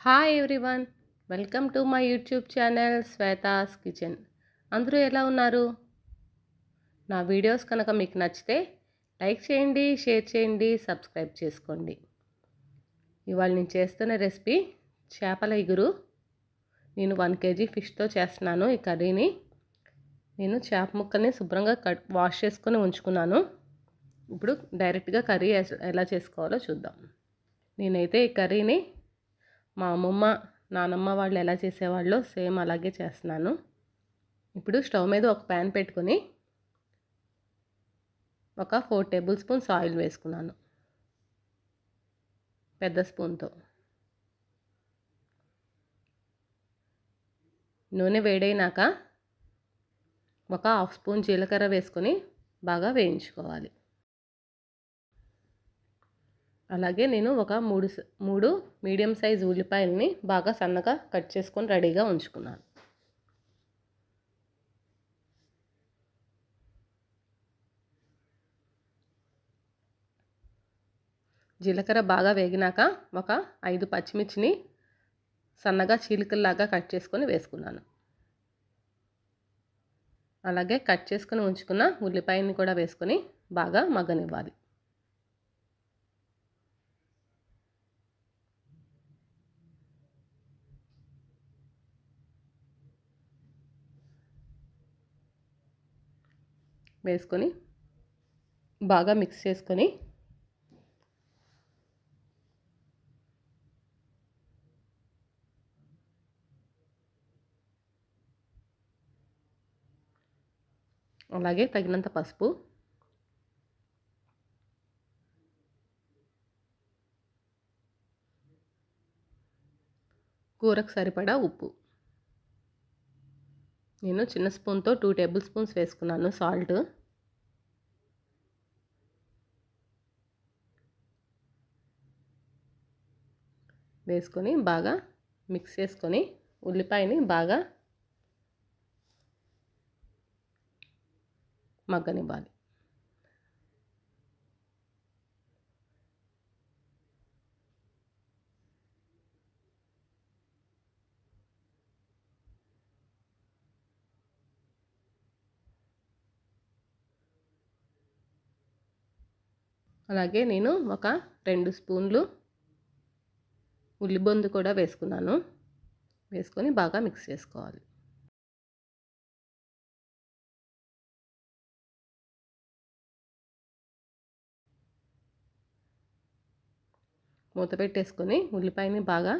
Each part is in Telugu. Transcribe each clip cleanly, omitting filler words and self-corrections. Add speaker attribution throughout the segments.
Speaker 1: Hi everyone, welcome to my YouTube channel Shweta's kitchen. అందరూ ఎలా ఉన్నారు? నా వీడియోస్ కనుక మీకు నచ్చితే లైక్ చేయండి, షేర్ చేయండి, సబ్స్క్రైబ్ చేసుకోండి. ఇవాళ నేను చేస్తున్న రెసిపీ చేపల ఇగురు. నేను 1 kg ఫిష్తో చేస్తున్నాను ఈ కర్రీని. నేను చేప ముక్కల్ని శుభ్రంగా వాష్ చేసుకొని ఉంచుకున్నాను. ఇప్పుడు డైరెక్ట్గా కర్రీ ఎలా చేసుకోవాలో చూద్దాం. నేనైతే ఈ కర్రీని మా అమ్మమ్మ, నానమ్మ వాళ్ళు ఎలా చేసేవాళ్ళో సేమ్ అలాగే చేస్తున్నాను. ఇప్పుడు స్టవ్ మీద ఒక ప్యాన్ పెట్టుకొని ఒక 4 టేబుల్ స్పూన్స్ ఆయిల్ వేసుకున్నాను, పెద్ద స్పూన్తో. నూనె వేడైనాక ఒక 1/2 స్పూన్ జీలకర్ర వేసుకొని బాగా వేయించుకోవాలి. అలాగే నేను ఒక మూడు మీడియం సైజ్ ఉల్లిపాయలని బాగా సన్నగా కట్ చేసుకొని రెడీగా ఉంచుకున్నాను. జీలకర్ర బాగా వేగినాక ఒక 5 పచ్చిమిర్చిని సన్నగా చీలికల్లాగా కట్ చేసుకొని వేసుకున్నాను. అలాగే కట్ చేసుకొని ఉంచుకున్న ఉల్లిపాయని కూడా వేసుకొని బాగా మగ్గనివ్వాలి. వేసుకొని బాగా మిక్స్ చేసుకొని అలాగే తగినంత పసుపు, కూరకు సరిపడా ఉప్పు. నేను చిన్న స్పూన్తో 2 టేబుల్ స్పూన్స్ వేసుకున్నాను సాల్ట్. వేసుకొని బాగా మిక్స్ చేసుకొని ఉల్లిపాయని బాగా మగ్గనివ్వాలి. అలాగే నేను ఒక 2 స్పూన్లు ఉల్లిబొందు కూడా వేసుకున్నాను. వేసుకొని బాగా మిక్స్ చేసుకోవాలి. మూత పెట్టేసుకొని ఉల్లిపాయని బాగా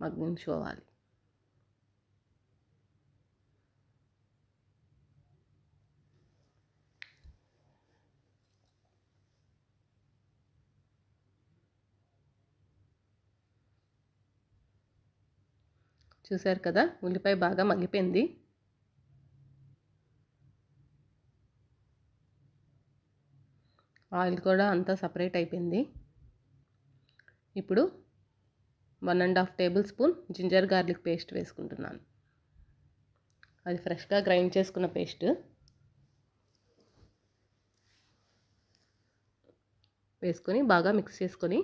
Speaker 1: మగ్గించుకోవాలి. చూశారు కదా, ఉల్లిపాయ బాగా మగ్గిపోయింది. ఆయిల్ కూడా అంతా సపరేట్ అయిపోయింది. ఇప్పుడు 1.5 table spoon ginger garlic paste వేసుకుంటున్నాను. అది ఫ్రెష్గా గ్రైండ్ చేసుకున్న పేస్ట్. వేసుకొని బాగా మిక్స్ చేసుకొని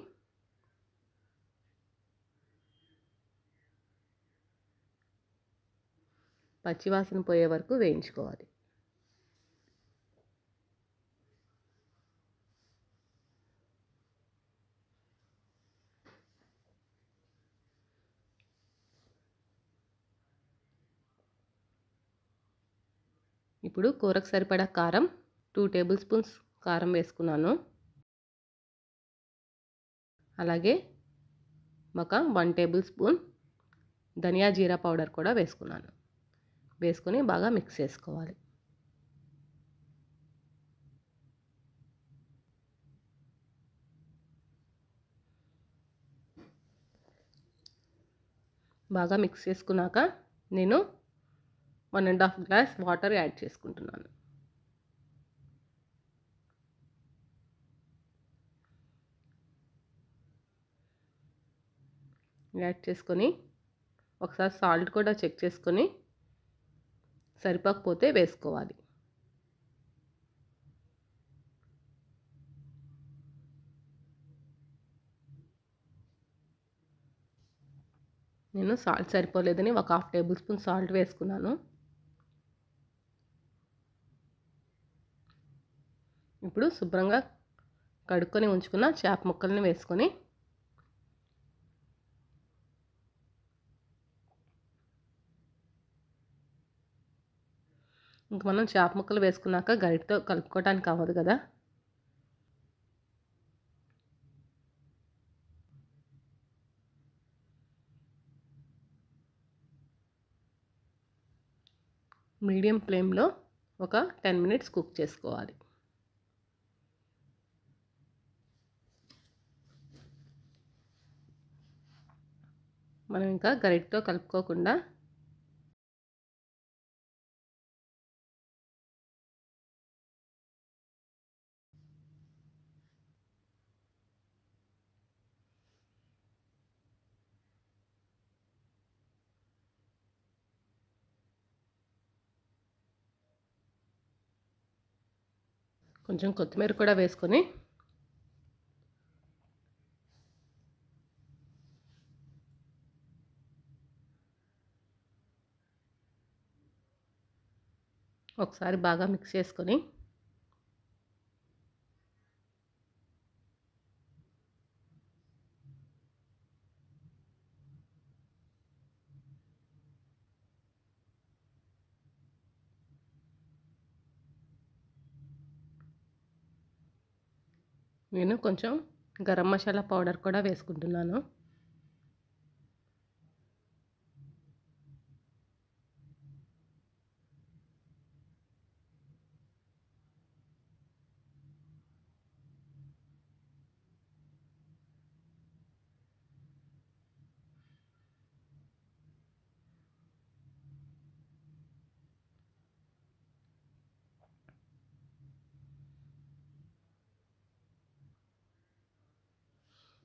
Speaker 1: పచ్చివాసన పోయే వరకు వేయించుకోవాలి. ఇప్పుడు కూరకు సరిపడా కారం, 2 టేబుల్ స్పూన్స్ కారం వేసుకున్నాను. అలాగే ఒక 1 టేబుల్ స్పూన్ ధనియా జీరా పౌడర్ కూడా వేసుకున్నాను. వేసుకొని బాగా మిక్స్ చేసుకోవాలి. బాగా మిక్స్ చేసుకున్నాక నేను 1.5 గ్లాస్ వాటర్ యాడ్ చేసుకుంటున్నాను. యాడ్ చేసుకొని ఒకసారి సాల్ట్ కూడా చెక్ చేసుకొని సరిపోకపోతే వేసుకోవాలి. నేను సాల్ట్ సరిపోలేదని ఒక 1/2 టేబుల్ స్పూన్ సాల్ట్ వేసుకున్నాను. ఇప్పుడు శుభ్రంగా కడుక్కొని ఉంచుకున్న చేప ముక్కల్ని వేసుకొని ఇంక మనం చేప ముక్కలు వేసుకున్నాక గరిటతో కలుపుకోవడానికి అవ్వదు కదా. మీడియం ఫ్లేమ్లో ఒక 10 మినిట్స్ కుక్ చేసుకోవాలి. మనం ఇంకా గరిటతో కలుపుకోకుండా కొంచెం కొత్తిమీర కూడా వేసుకొని ఒకసారి బాగా మిక్స్ చేసుకొని నేను కొంచెం గరం మసాలా పౌడర్ కూడా వేసుకుంటున్నాను.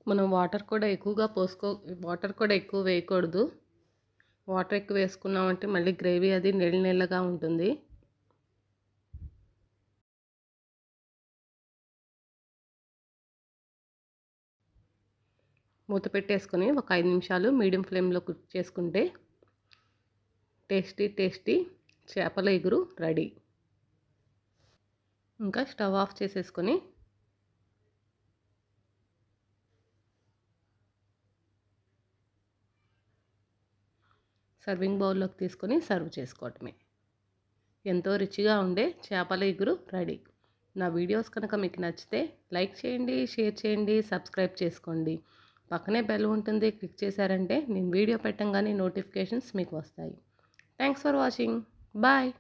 Speaker 1: మనం వాటర్ కూడా ఎక్కువ వేయకూడదు. వాటర్ ఎక్కువ వేసుకున్నామంటే మళ్ళీ గ్రేవీ అది నీళ్ళగా ఉంటుంది. మూత పెట్టేసుకొని ఒక 5 నిమిషాలు మీడియం ఫ్లేమ్లో కుక్ చేసుకుంటే టేస్టీ చేపల ఇగురు రెడీ. ఇంకా స్టవ్ ఆఫ్ చేసేసుకొని సర్వింగ్ బౌల్లోకి తీసుకొని సర్వ్ చేసుకోవటమే. ఎంతో రుచిగా ఉండే చేపల ఇగురు రెడీ. నా వీడియోస్ కనుక మీకు నచ్చితే లైక్ చేయండి, షేర్ చేయండి, సబ్స్క్రైబ్ చేసుకోండి. పక్కనే బెల్ ఉంటుంది, క్లిక్ చేశారంటే నేను వీడియో పెట్టంగానే నోటిఫికేషన్స్ మీకు వస్తాయి. Thanks for watching. బాయ్.